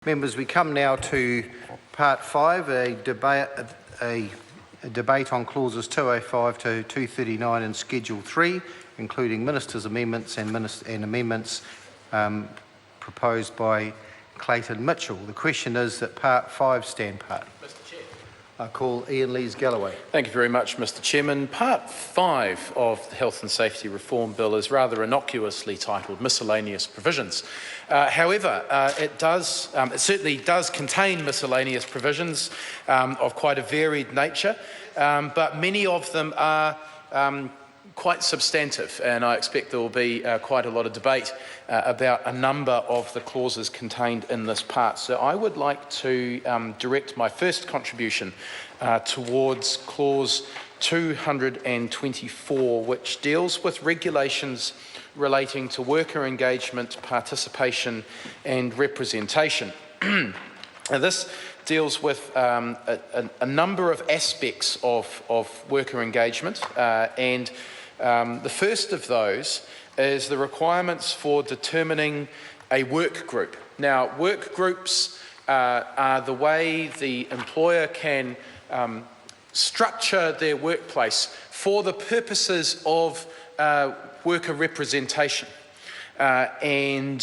Members, we come now to Part 5, a debate on clauses 205 to 239 in Schedule 3, including Minister's amendments and amendments proposed by Clayton Mitchell. The question is that Part 5 stand part. Mr. Chair. I call Ian Lees-Galloway. Thank you very much, Mr. Chairman. Part 5 of the Health and Safety Reform Bill is rather innocuously titled Miscellaneous Provisions. However, it certainly does contain miscellaneous provisions of quite a varied nature, but many of them are quite substantive, and I expect there will be quite a lot of debate about a number of the clauses contained in this part. So I would like to direct my first contribution towards clause 224, which deals with regulations relating to worker engagement, participation and representation. Now, this deals with a number of aspects of worker engagement, and the first of those is the requirements for determining a work group. Now, work groups are the way the employer can structure their workplace for the purposes of worker representation. And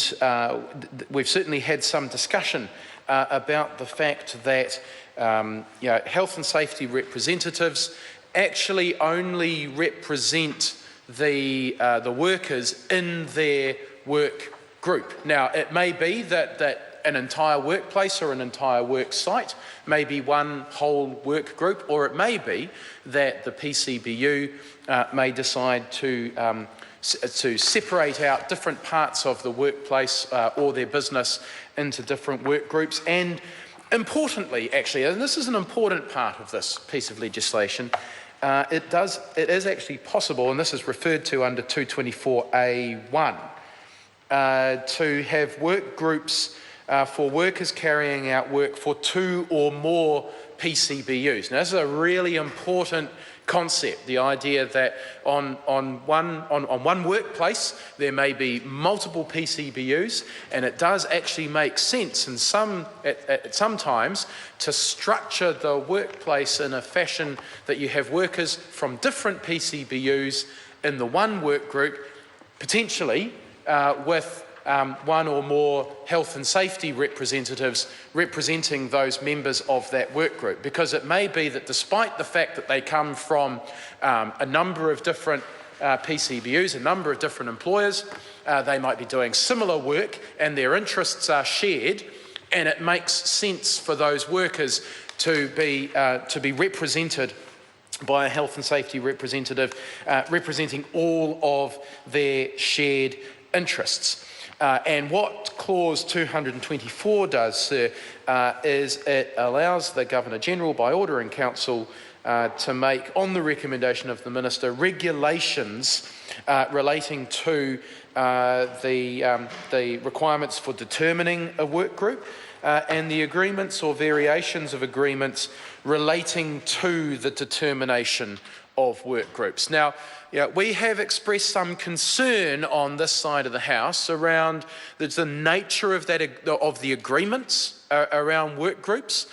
we've certainly had some discussion about the fact that health and safety representatives actually only represent the workers in their work group. Now, it may be that an entire workplace or an entire work site may be one whole work group, or it may be that the PCBU may decide to separate out different parts of the workplace or their business into different work groups. And importantly, actually, and this is an important part of this piece of legislation, it is actually possible, and this is referred to under 224A1, to have work groups for workers carrying out work for two or more PCBUs. Now, this is a really important concept, the idea that on one workplace there may be multiple PCBUs, and it does actually make sense sometimes to structure the workplace in a fashion that you have workers from different PCBUs in the one work group, potentially with one or more health and safety representatives representing those members of that work group, because it may be that despite the fact that they come from a number of different PCBUs, a number of different employers, they might be doing similar work and their interests are shared, and it makes sense for those workers to be represented by a health and safety representative representing all of their shared interests. And what clause 224 does, sir, is it allows the Governor-General, by order in Council, to make, on the recommendation of the Minister, regulations relating to the requirements for determining a work group and the agreements or variations of agreements relating to the determination of work groups. Now, we have expressed some concern on this side of the House around the nature of the agreements around work groups.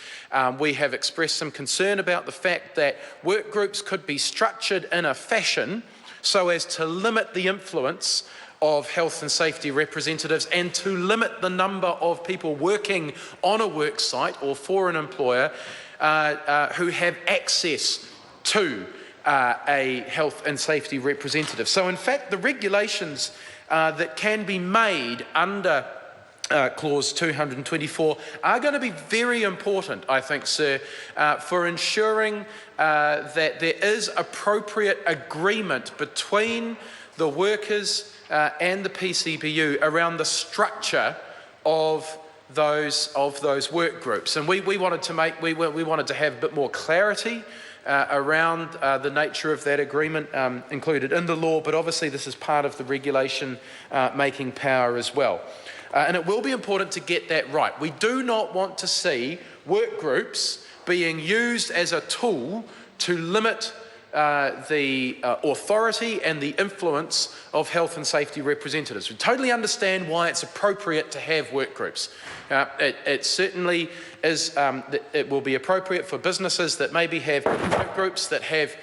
We have expressed some concern about the fact that work groups could be structured in a fashion so as to limit the influence of health and safety representatives and to limit the number of people working on a work site or for an employer who have access to a health and safety representative. So in fact, the regulations that can be made under clause 224 are going to be very important, I think, sir, for ensuring that there is appropriate agreement between the workers and the PCBU around the structure of those work groups. And we wanted to have a bit more clarity around the nature of that agreement included in the law, but obviously this is part of the regulation making power as well. And it will be important to get that right. We do not want to see work groups being used as a tool to limit the authority and the influence of health and safety representatives. We totally understand why it's appropriate to have work groups. It certainly is, it will be appropriate for businesses that maybe have work groups that have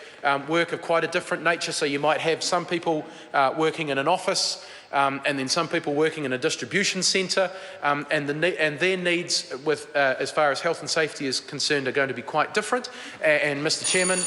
work of quite a different nature. So you might have some people working in an office, and then some people working in a distribution centre, and their needs with, as far as health and safety is concerned, are going to be quite different. And Mr. Chairman,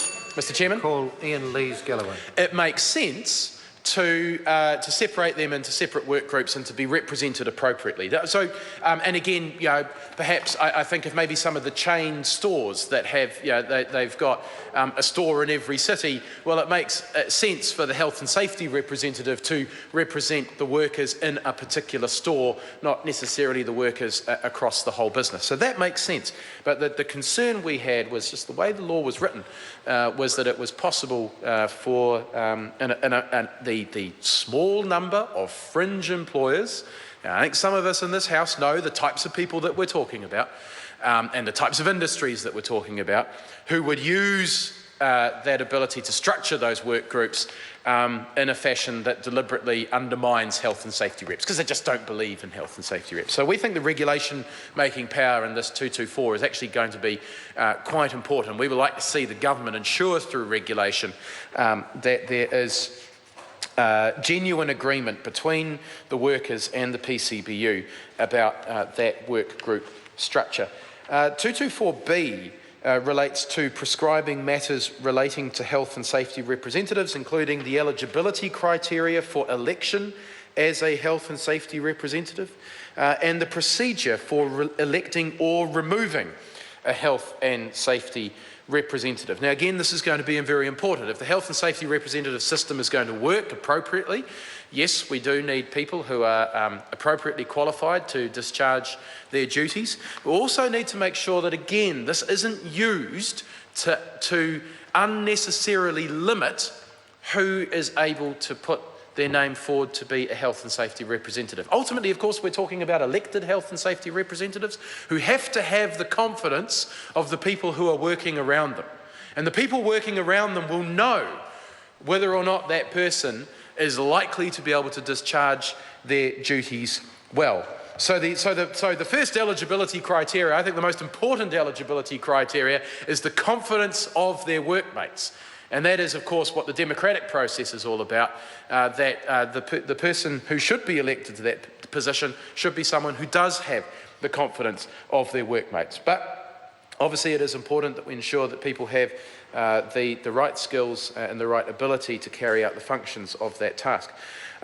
Call Ian Lees-Galloway. it makes sense to separate them into separate work groups and to be represented appropriately. So, and again, you know, perhaps I think of maybe some of the chain stores that have, you know, they've got a store in every city. Well, it makes sense for the health and safety representative to represent the workers in a particular store, not necessarily the workers across the whole business. So that makes sense. But the concern we had was just the way the law was written, was that it was possible for the small number of fringe employers. I think some of us in this House know the types of people that we're talking about, and the types of industries that we're talking about, who would use that ability to structure those work groups in a fashion that deliberately undermines health and safety reps, because they just don't believe in health and safety reps. So we think the regulation-making power in this 224 is actually going to be quite important. We would like to see the government ensure through regulation that there is genuine agreement between the workers and the PCBU about that work group structure. 224B relates to prescribing matters relating to health and safety representatives, including the eligibility criteria for election as a health and safety representative, and the procedure for electing or removing a health and safety representative. Now again, this is going to be very important. If the health and safety representative system is going to work appropriately, yes, we do need people who are appropriately qualified to discharge their duties. We also need to make sure that, again, this isn't used to unnecessarily limit who is able to put their name forward to be a health and safety representative. Ultimately, of course, we're talking about elected health and safety representatives who have to have the confidence of the people who are working around them. And the people working around them will know whether or not that person is likely to be able to discharge their duties well. So the first eligibility criteria, I think the most important eligibility criteria, is the confidence of their workmates. And that is, of course, what the democratic process is all about, that the person who should be elected to that position should be someone who does have the confidence of their workmates. But obviously it is important that we ensure that people have the right skills and the right ability to carry out the functions of that task.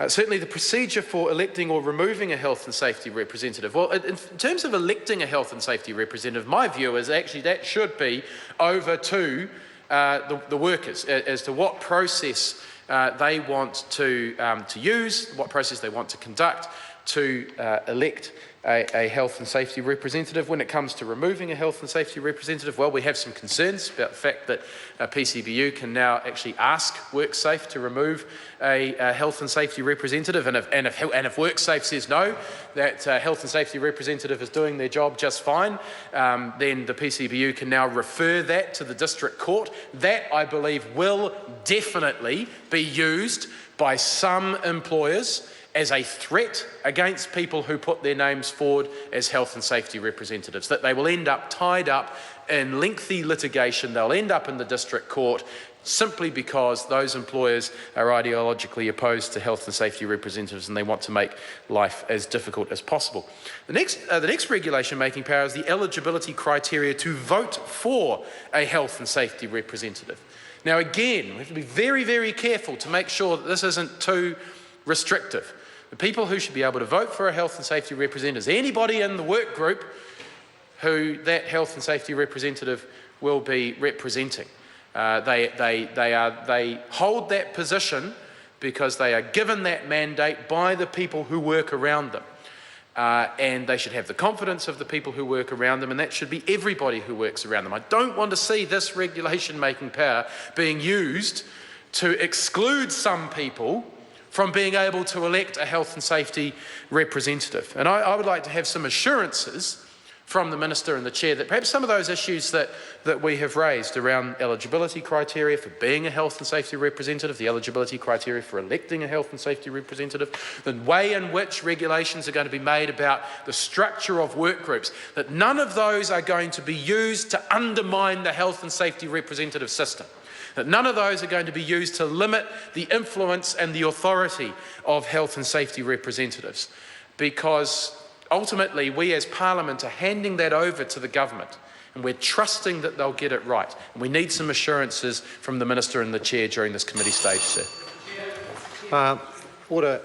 Certainly the procedure for electing or removing a health and safety representative. Well, in terms of electing a health and safety representative, my view is actually that should be over to the workers as to what process they want to use, what process they want to conduct to elect a health and safety representative. When it comes to removing a health and safety representative, well, we have some concerns about the fact that PCBU can now actually ask WorkSafe to remove a health and safety representative, and if WorkSafe says no, that health and safety representative is doing their job just fine, then the PCBU can now refer that to the district court. That, I believe, will definitely be used by some employers as a threat against people who put their names forward as health and safety representatives, that they will end up tied up in lengthy litigation, they'll end up in the district court simply because those employers are ideologically opposed to health and safety representatives and they want to make life as difficult as possible. The next regulation-making power is the eligibility criteria to vote for a health and safety representative. Now again, we have to be very, very careful to make sure that this isn't too restrictive. The people who should be able to vote for a health and safety representative is anybody in the work group who that health and safety representative will be representing. They hold that position because they are given that mandate by the people who work around them. And they should have the confidence of the people who work around them, and that should be everybody who works around them. I don't want to see this regulation-making power being used to exclude some people from being able to elect a health and safety representative. And I would like to have some assurances from the Minister and the Chair that perhaps some of those issues that we have raised around eligibility criteria for being a health and safety representative, the eligibility criteria for electing a health and safety representative, the way in which regulations are going to be made about the structure of work groups, that none of those are going to be used to undermine the health and safety representative system. That none of those are going to be used to limit the influence and the authority of health and safety representatives. Because ultimately, we as Parliament are handing that over to the government and we're trusting that they'll get it right. And we need some assurances from the Minister and the Chair during this committee stage, sir. Order.